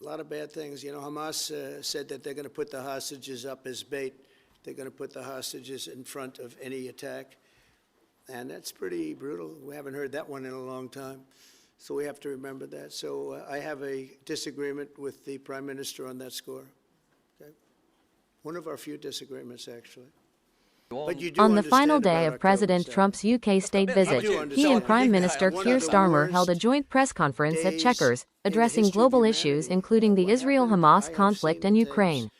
A lot of bad things. You know, Hamas said that they're going to put the hostages up as bait. They're going to put the hostages in front of any attack. And that's pretty brutal. We haven't heard that one in a long time. So we have to remember that. So I have a disagreement with the Prime Minister on that score. Okay? One of our few disagreements, actually. On the final day of President Trump's UK state visit, he and Prime Minister Keir Starmer held a joint press conference at Chequers, addressing global issues including the Israel-Hamas conflict and Ukraine.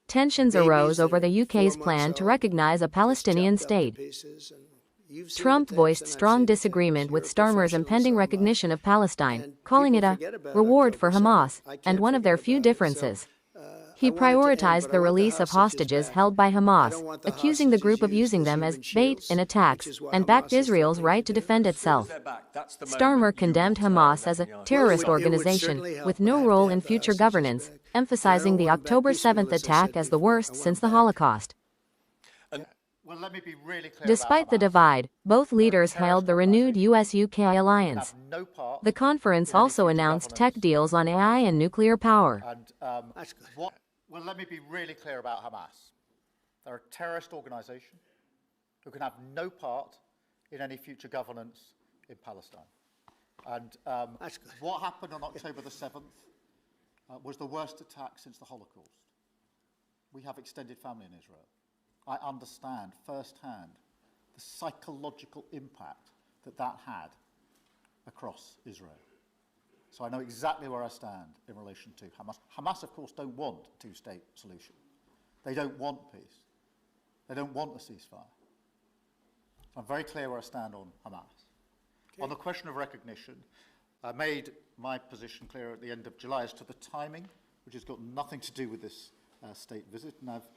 Tensions arose over the UK's plan to recognize a Palestinian state. Trump voiced strong disagreement with Starmer's impending recognition of Palestine, calling it a reward for Hamas, and one of their few differences. He prioritized the release of hostages held by Hamas, accusing the group of using them as bait in attacks, and backed Israel's right to defend itself. Starmer condemned Hamas as a terrorist organization with no role in future governance, emphasizing the October 7th attack as the worst since the Holocaust. Well, let me be really clear. Despite the divide, both leaders hailed the renewed US-UK alliance. The conference also announced tech deals on AI and nuclear power. Well, let me be really clear about Hamas. They're a terrorist organization who can have no part in any future governance in Palestine. And what happened on October the 7th was the worst attack since the Holocaust. We have extended family in Israel. I understand firsthand the psychological impact that that had across Israel. So I know exactly where I stand in relation to Hamas. Hamas, of course, don't want a two-state solution. They don't want peace. They don't want a ceasefire. So I'm very clear where I stand on Hamas. Okay. On the question of recognition, I made my position clear at the end of July as to the timing, which has got nothing to do with this state visit, and I've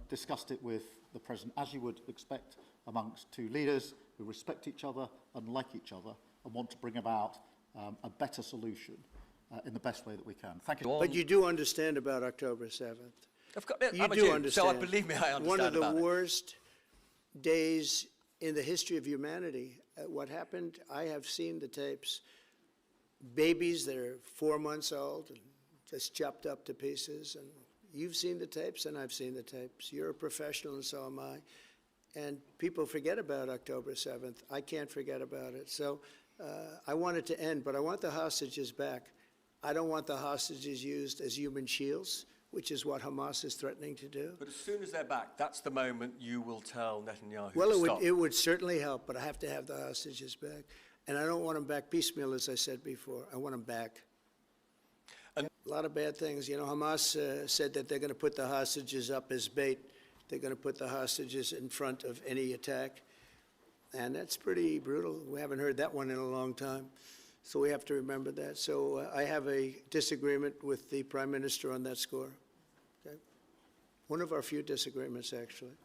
discussed it with the President, as you would expect amongst two leaders who respect each other and like each other and want to bring about a better solution in the best way that we can. Thank you. But you do understand about October 7th. You do understand. So believe me, I understand. One of the worst days in the history of humanity. What happened, I have seen the tapes. Babies that are 4 months old and just chopped up to pieces, and you've seen the tapes, and I've seen the tapes. You're a professional, and so am I. And people forget about October 7th. I can't forget about it. So I want it to end, but I want the hostages back. I don't want the hostages used as human shields, which is what Hamas is threatening to do. But as soon as they're back, that's the moment you will tell Netanyahu well, to stop. It would certainly help, but I have to have the hostages back. And I don't want them back piecemeal, as I said before. I want them back. A lot of bad things. You know, Hamas said that they're going to put the hostages up as bait. They're going to put the hostages in front of any attack. And that's pretty brutal. We haven't heard that one in a long time. So we have to remember that. So I have a disagreement with the Prime Minister on that score. Okay? One of our few disagreements, actually.